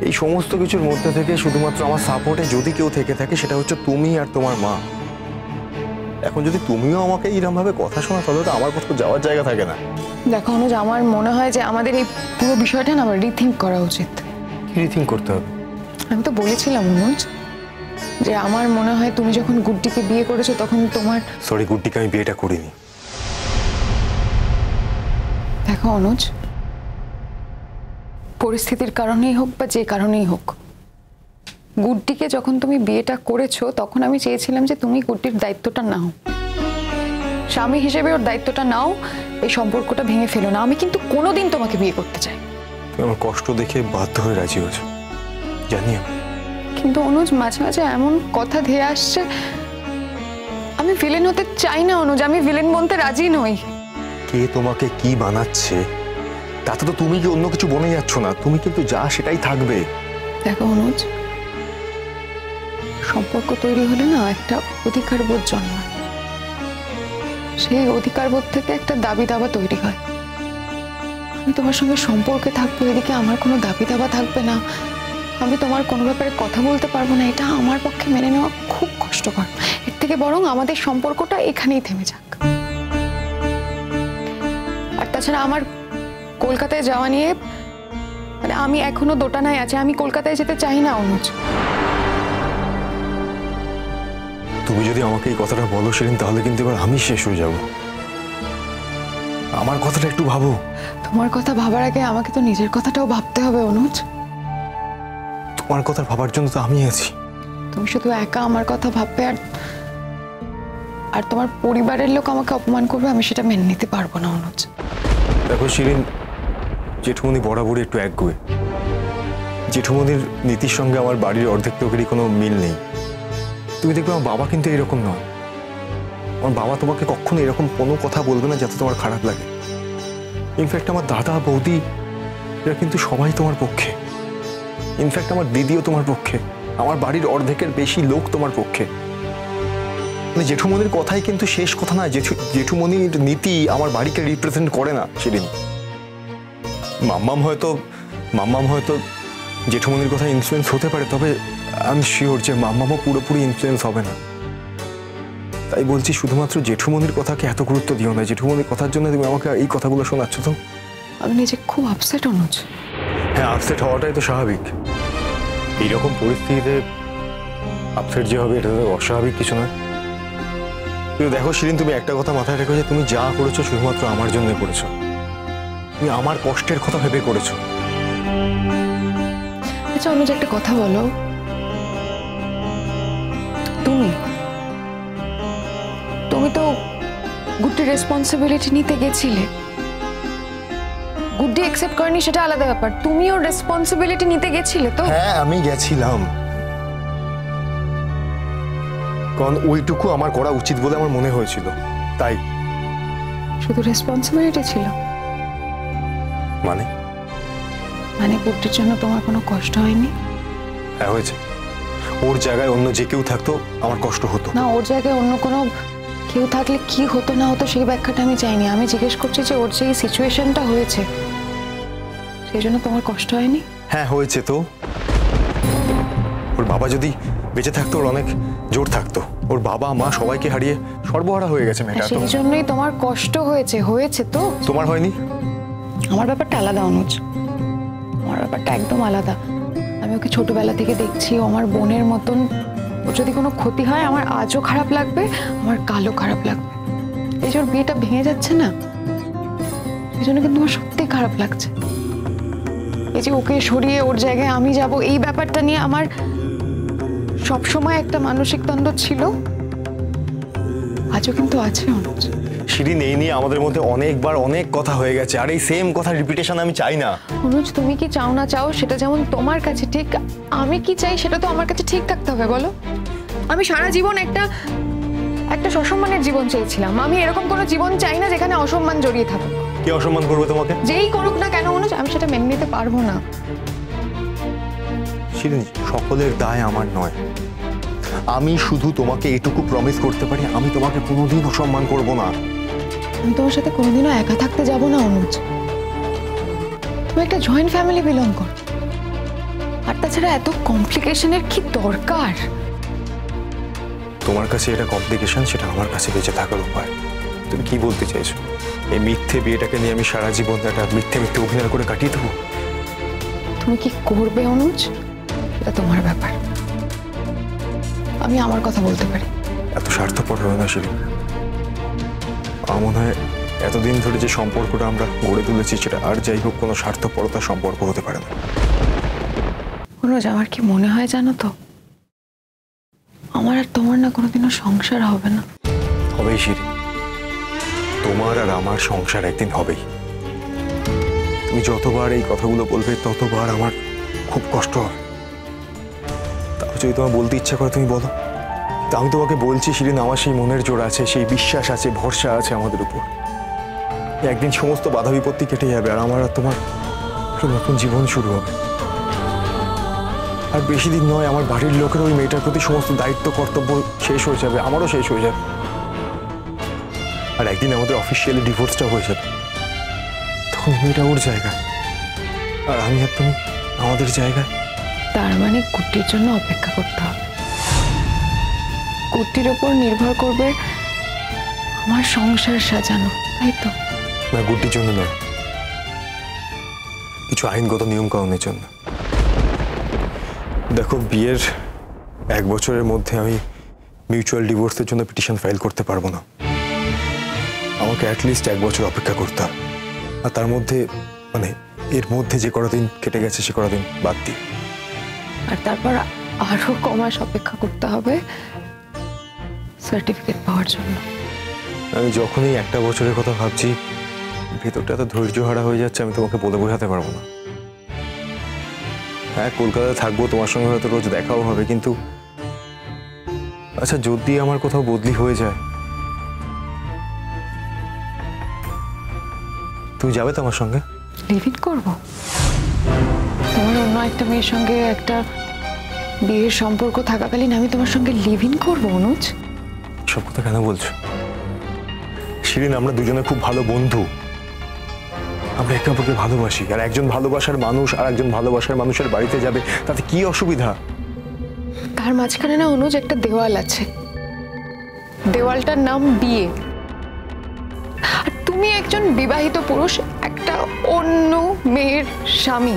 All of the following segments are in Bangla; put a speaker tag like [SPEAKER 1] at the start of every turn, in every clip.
[SPEAKER 1] এই সমস্ত কিছুর মধ্যে থেকে শুধুমাত্র আমার সাপোর্টে যদি কেউ থেকে থাকে সেটা হচ্ছে তুমি আর তোমার মা। এখন যদি তুমিও আমাকে এইরকম ভাবে কথা শোনা তাহলে তো আমার কোথাও যাওয়ার জায়গা থাকে না।
[SPEAKER 2] দেখো অনুজ, আমার মনে হয় যে আমাদের এই পুরো বিষয়টা না আমার রিথিঙ্ক করা উচিত।
[SPEAKER 1] কি রিথিঙ্ক করতে হবে?
[SPEAKER 2] আমি তো বলেছিলাম অনুজ যে আমার মনে হয় তুমি যখন গুড্ডিকে বিয়ে করেছো তখন তোমার...
[SPEAKER 1] সরি, গুড্ডিকে আমি বিয়েটা করিনি।
[SPEAKER 2] দেখো অনুজ, পরিস্থিতির কারণেই হোক বা যে কারণেই হোক, গুড্ডিকে যখন তুমি বিয়েটা করেছো তখন আমি চেয়েছিলাম যে তুমি গুড্ডির দায়িত্বটা নাও, স্বামী হিসেবে ওর দায়িত্বটা নাও, এই সম্পর্কটা ভেঙে ফেলো না। আমি কিন্তু কোনোদিন তোমাকে বিয়ে করতে চাই।
[SPEAKER 1] তুমি আমার কষ্ট দেখে বাধ্য হয়ে রাজি হয়েছো, জানি আমি।
[SPEAKER 2] কিন্তু অনুজ, মাঝে মাঝে এমন কথা ধেয়ে আসছে, আমি ভিলেন হতে চাই না অনুজ, আমি ভিলেন বলতে রাজি নই।
[SPEAKER 1] কে তোমাকে কি বানাচ্ছে তাতে তো তুমি কি অন্য কিছু বনে যাচ্ছ না, তুমি কিন্তু যা সেটাই থাকবে।
[SPEAKER 2] দেখো অনুজ, সম্পর্ক তৈরি হলে না একটা অধিকার বোধ জন্মায়, সেই অধিকার বোধ থেকে একটা দাবি দাবা তৈরি হয়। আমি তোমার সঙ্গে সম্পর্কে থাকবো, এদিকে আমার কোনো দাবি দাবা থাকবে না, আমি তোমার কোনো ব্যাপারে কথা বলতে পারবো না, এটা আমার পক্ষে মেনে নেওয়া খুব কষ্টকর। এর থেকে বরং আমাদের সম্পর্কটা এখানেই থেমে যাক। আর তাছাড়া আমার কলকাতায় যাওয়া নিয়ে মানে আমি এখনো দোটানায় আছি, আমি কলকাতায় যেতে চাই না অনুজ।
[SPEAKER 1] তুমি যদি আমাকে এই কথাটা বলো শিরিন, তাহলে কিন্তু এবার আমি শেষ হয়ে যাব। আমার কথাটা একটু ভাবো।
[SPEAKER 2] তোমার কথা ভাবার আগে আমাকে তো নিজের কথাটাও ভাবতে হবে অনুজ।
[SPEAKER 1] তোমার কথা ভাবার জন্য তো আমি আছি।
[SPEAKER 2] তুমি শুধু একা আমার কথা ভাববে আর তোমার পরিবারের লোক আমাকে অপমান করবে, আমি সেটা মেনে নিতে পারবো না অনুজ।
[SPEAKER 1] দেখো শিরিন, জেঠুমনি বরাবরই একটু একগুঁয়ে। জেঠুমনির নীতির সঙ্গে আমার বাড়ির অর্ধেক লোকেরই কোনো মিল নেই। তুমি দেখবে আমার বাবা কিন্তু এরকম নয়। আমার বাবা তোমাকে কখনো এরকম কোনো কথা বলবে না যাতে তোমার খারাপ লাগে। ইনফ্যাক্ট আমার দাদা বৌদি এরা কিন্তু সবাই তোমার পক্ষে। ইনফ্যাক্ট আমার দিদিও তোমার পক্ষে, আমার বাড়ির অর্ধেকের বেশি লোক তোমার পক্ষে। মানে জেঠুমনির কথাই কিন্তু শেষ কথা না। জেঠুমনির নীতি আমার বাড়িকে রিপ্রেজেন্ট করে না শিরিন। মাম্মাম হয়তো জেঠুমনির কথা ইনফ্লুয়েন্স হতে পারে, তবে আমি শিওর যে মাম্মামও পুরোপুরি ইনফ্লুয়েন্স হবে না। তাই বলছি, শুধুমাত্র জেঠুমনির কথাকে এত গুরুত্ব দিও না। জেঠুমনির কথার জন্য তুমি আমাকে এই কথাগুলো শোনাচ্ছ তো?
[SPEAKER 2] আমি নিজে খুব আপসেট অনুজ।
[SPEAKER 1] হ্যাঁ, আপসেট হওয়াটাই তো স্বাভাবিক। এইরকম পরিস্থিতিতে আপসেট যে হবে এটা তো অস্বাভাবিক কিছু নয়। কিন্তু দেখো শিরিন, তুমি একটা কথা মাথায় রেখো যে তুমি যা করেছো শুধুমাত্র আমার জন্যই করেছো। তুমি আমার কষ্টের কথা ভেবে করেছো।
[SPEAKER 2] আচ্ছা অনুজ, একটা কথা বলো, তুমি তো গুড্ডির রেসপন্সিবিলিটি নিতে গেছিলে, গুড্ডি অ্যাকসেপ্ট করেনি সেটা আলাদা ব্যাপার, তুমিও রেসপন্সিবিলিটি নিতে গেছিলে তো?
[SPEAKER 1] হ্যাঁ, আমি গেছিলাম, কারণ ওইটুকু আমার করা উচিত বলে আমার মনে হয়েছিল। তাই
[SPEAKER 2] শুধু রেসপন্সিবিলিটি ছিল?
[SPEAKER 1] মানে
[SPEAKER 2] গুড্ডির জন্য তোমার কোনো কষ্ট হয়নি?
[SPEAKER 1] হ্যাঁ হয়েছে। ওর জায়গায় অন্য যে কেউ থাকতো আমার কষ্ট হতো
[SPEAKER 2] না। ওর জায়গায় অন্য কোনো কেউ থাকলে কি হতো না হতো সেই ব্যাখ্যাটা আমি চাইনি। আমি জিজ্ঞেস করছি যে ওর যে এই সিচুয়েশনটা হয়েছে সেই জন্য তোমার কষ্ট হয়নি?
[SPEAKER 1] হ্যাঁ হয়েছে তো। ওর বাবা যদি বেঁচে থাকতো ওর অনেক জোর থাকতো। ওর বাবা মা সবাইকে হারিয়ে সর্বহারা হয়ে গেছে মেয়েটা।
[SPEAKER 2] সেই জন্যই তোমার কষ্ট হয়েছে তো?
[SPEAKER 1] তোমার হয়নি?
[SPEAKER 2] আমার ব্যাপারটা আলাদা অনুজ, আমার ব্যাপারটা একদম আলাদা। আমি ওকে ছোটবেলা থেকে দেখছি, ও আমার বোনের মতন। ওর যদি কোনো ক্ষতি হয় আমার আজও খারাপ লাগবে, আমার কালও খারাপ লাগবে। এই যে ওর বিয়েটা ভেঙে যাচ্ছে না, এই জন্য কিন্তু আমার সত্যি খারাপ লাগছে। এই যে ওকে সরিয়ে ওর জায়গায় আমি যাব, এই ব্যাপারটা নিয়ে আমার সবসময় একটা মানসিক দ্বন্দ্ব ছিল, আজও কিন্তু আছে অনুজ।
[SPEAKER 1] শিরিন, এই নিয়ে আমাদের মধ্যে অনেকবার অনেক কথা হয়ে গেছে, আর এই সেম কথা রিপিটেশন আমি চাই না।
[SPEAKER 2] অনুজ, তুমি কি চাও না চাও সেটা যেমন তোমার কাছে ঠিক, আমি কি চাই সেটা তো আমার কাছে ঠিক থাকতে হবে বলো। আমি সারা জীবন একটা সসম্মানের জীবন চেয়েছিলাম। আমি এরকম কোনো জীবন চাই না যেখানে অসম্মান জড়িয়ে থাকুক।
[SPEAKER 1] কে অসম্মান করবে তোমাকে?
[SPEAKER 2] যেই করুক না কেন অনুজ, আমি সেটা মেনে নিতে পারবো না।
[SPEAKER 1] শিরিন, সকলের দায় আমার নয়। আমি শুধু তোমাকে এটুকু প্রমিস করতে পারি, আমি তোমাকে কোনোদিন অসম্মান করব না।
[SPEAKER 2] আমি তোমার সাথে কোনোদিনও একা থাকতে যাব না অনুজ। তুমি একটা জয়েন্ট ফ্যামিলি বিলং করো, আর তাছাড়া এত কমপ্লিকেশনের কি দরকার?
[SPEAKER 1] তোমার কাছে এটা কমপ্লিকেশন, সেটা আমার কাছে বেঁচে থাকার উপায়। তুমি কি বলতে চাইছো? এই মিথ্যে বিয়েটাকে নিয়ে আমি সারা জীবন একটা মিথ্যে মিথ্যে অভিনয় করে কাটিয়ে দেবো?
[SPEAKER 2] তুমি কি করবে অনুজ, এটা তোমার ব্যাপার। আমি আমার কথা বলতে পারি।
[SPEAKER 1] এত স্বার্থপর হবে না শিরিন। আমার মনে হয় এতদিন ধরে যে সম্পর্কটা আমরা গড়ে তুলেছি সেটা আর যাই হোক কোনো স্বার্থপরতার সম্পর্ক হতে পারে না।
[SPEAKER 2] অনুজ, আমার কি মনে হয় জানো তো, আমার আর তোমার না কোনোদিনও সংসার হবে না।
[SPEAKER 1] হবেই শিরিন, তোমার আর আমার সংসার একদিন হবেই। তুমি যতবার এই কথাগুলো বলবে ততবার আমার খুব কষ্ট হবে। তাও যদি তোমার বলতে ইচ্ছা করে তুমি বলো। তা আমি তোমাকে বলছি শিরিন, আমার সেই মনের জোর আছে, সেই বিশ্বাস আছে, ভরসা আছে আমাদের উপর। একদিন সমস্ত বাধা বিপত্তি কেটে যাবে আর আমার আর তোমার একটা নতুন জীবন শুরু হবে। আর বেশি দিন নয়, আমার বাড়ির লোকের ওই মেয়েটার প্রতি সমস্ত দায়িত্ব কর্তব্য শেষ হয়ে যাবে, আমারও শেষ হয়ে যাবে। আর একদিন আমাদের অফিসিয়ালি ডিভোর্সটা হয়ে যাবে। তখন মেয়েটা ওর জায়গায় আর আমি আর তুমি আমাদের জায়গায়।
[SPEAKER 2] তার মানে কুটির জন্য অপেক্ষা করতে হবে। কুটির উপর নির্ভর করবে আমার সংসার সাজানো, তাই তো?
[SPEAKER 1] না, গুড্ডির জন্য নয়, কিছু আইনগত নিয়ম কানুনের জন্য। দেখো, বিয়ের 1 বছরের মধ্যে আমি মিউচুয়াল ডিভোর্সের জন্য পিটিশন ফাইল করতে পারবো না। আমাকে অ্যাটলিস্ট 1 বছর অপেক্ষা করতে হবে। আর তার মধ্যে মানে এর মধ্যে যে কটা দিন কেটে গেছে সে কটা দিন বাদ দিই।
[SPEAKER 2] আর তারপর আরো কমাস অপেক্ষা করতে হবে সার্টিফিকেট পাওয়ার জন্য।
[SPEAKER 1] আমি যখনই 1টা বছরের কথা ভাবছি ভেতরটা এত ধৈর্য হারা হয়ে যাচ্ছে, আমি তোমাকে বলে বোঝাতে পারবো না। হ্যাঁ, কলকাতায় থাকবো, তোমার সঙ্গে হয়তো রোজ দেখাও হবে, কিন্তু আচ্ছা যদি আমার কোথাও বদলি হয়ে যায়, তুমি যাবে তো আমার সঙ্গে?
[SPEAKER 2] লিভ ইন করবো? তোমার অন্য একটা মেয়ের সঙ্গে একটা বিয়ের সম্পর্ক থাকাকালীন আমি তোমার সঙ্গে লিভ ইন করবো? অনুজ,
[SPEAKER 1] সব কথা কেন বলছো শিরিন? আমরা দুজনে খুব ভালো বন্ধু, আমরা একে অপরকে ভালোবাসি। আর একজন ভালোবাসার মানুষ আর একজন ভালোবাসার মানুষের বাড়িতে যাবে, তাতে কি অসুবিধা?
[SPEAKER 2] তার মাঝখানে না অনুজ একটা দেওয়াল আছে, দেওয়ালটার নাম বিয়ে। আর তুমি একজন বিবাহিত পুরুষ, একটা অন্য মেয়ের স্বামী।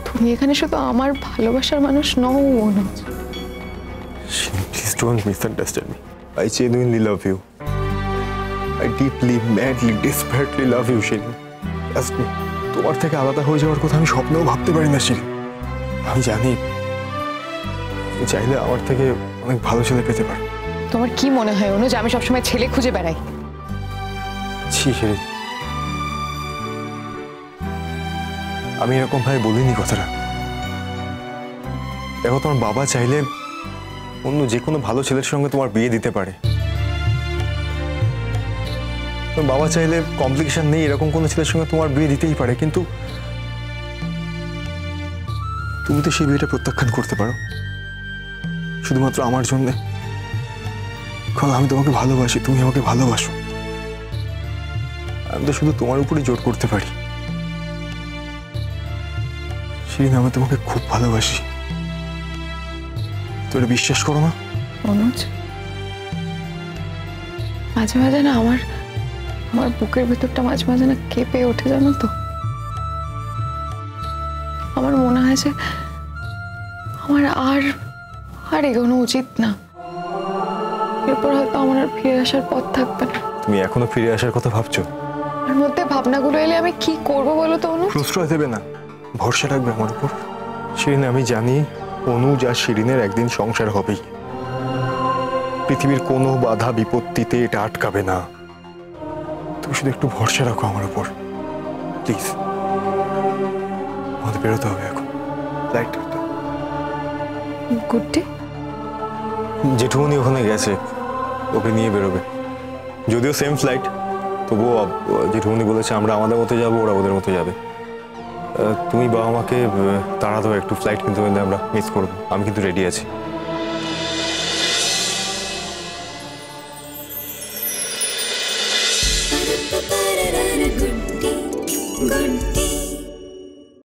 [SPEAKER 2] তুমি এখানে শুধু আমার ভালোবাসার মানুষ নও অনুজ।
[SPEAKER 1] Please don't misunderstand me. I genuinely love you. I deeply, madly, desperately love you, Shirin. Trust me, তোমার থেকে আলাদা হয়ে যাওয়ার কথা আমি স্বপ্নেও ভাবতে পারি না শিরিন। আমি জানি তুমি চাইলে আমার থেকে অনেক ভালো ছেলে পেতে পারো।
[SPEAKER 2] তোমার কি মনে হয় অনুজ আমি সবসময় ছেলে খুঁজে বেড়াই?
[SPEAKER 1] ছি শিরিন, আমি এরকম ভাবে বলিনি কথাটা। দেখো, তোমার বাবা চাইলে অন্য যে কোনো ভালো ছেলের সঙ্গে তোমার বিয়ে দিতে পারে। তোমার বাবা চাইলে কমপ্লিকেশন নেই এরকম কোনো ছেলের সঙ্গে তোমার বিয়ে দিতেই পারে, কিন্তু তুমি তো সেই বিয়েটা প্রত্যাখ্যান করতে পারো শুধুমাত্র আমার জন্যে। কারণ আমি তোমাকে ভালোবাসি, তুমি আমাকে ভালোবাসো। আমি তো শুধু তোমার উপরই জোর করতে পারি। শিরিন, আমি তোমাকে খুব ভালোবাসি, তুমি বিশ্বাস করো না?
[SPEAKER 2] অনুজ, মাঝে মাঝে না আমার বুকের ভেতরটা মাঝে মাঝে না কেঁপে ওঠে, জানো তো? আমার মনে হয় যে আমার আর এগোনো উচিত না। এরপর হয়তো আমার আর ফিরে আসার পথ থাকবে না।
[SPEAKER 1] তুমি এখনো ফিরে আসার কথা ভাবছো?
[SPEAKER 2] আর মধ্যে ভাবনাগুলো এলে আমি কি করব বলো তো অনুজ?
[SPEAKER 1] প্রশ্রয় দেবে না, ভরসা রাখবে আমার উপর। শিরিন, আমি জানি অনুজ আর শিরিনের একদিন সংসার হবেই। পৃথিবীর কোনো বাধা বিপত্তিতে এটা আটকাবে না। তুমি শুধু একটু ভরসা রাখো আমার উপর, প্লিজ। আমাদের বেরোতে হবে এখন। Light
[SPEAKER 2] good day.
[SPEAKER 1] জেঠুমনি ওখানে গেছে, ওকে নিয়ে বেরোবে। যদিও সেম ফ্লাইট, তবুও জেঠুমনি বলেছে আমরা আমাদের মতো যাবো, ওরা ওদের মতো যাবে। তুমি বাবা মাকে তাড়া দাও একটু, ফ্লাইট কিন্তু আমরা মিস করবো। আমি কিন্তু রেডি আছি।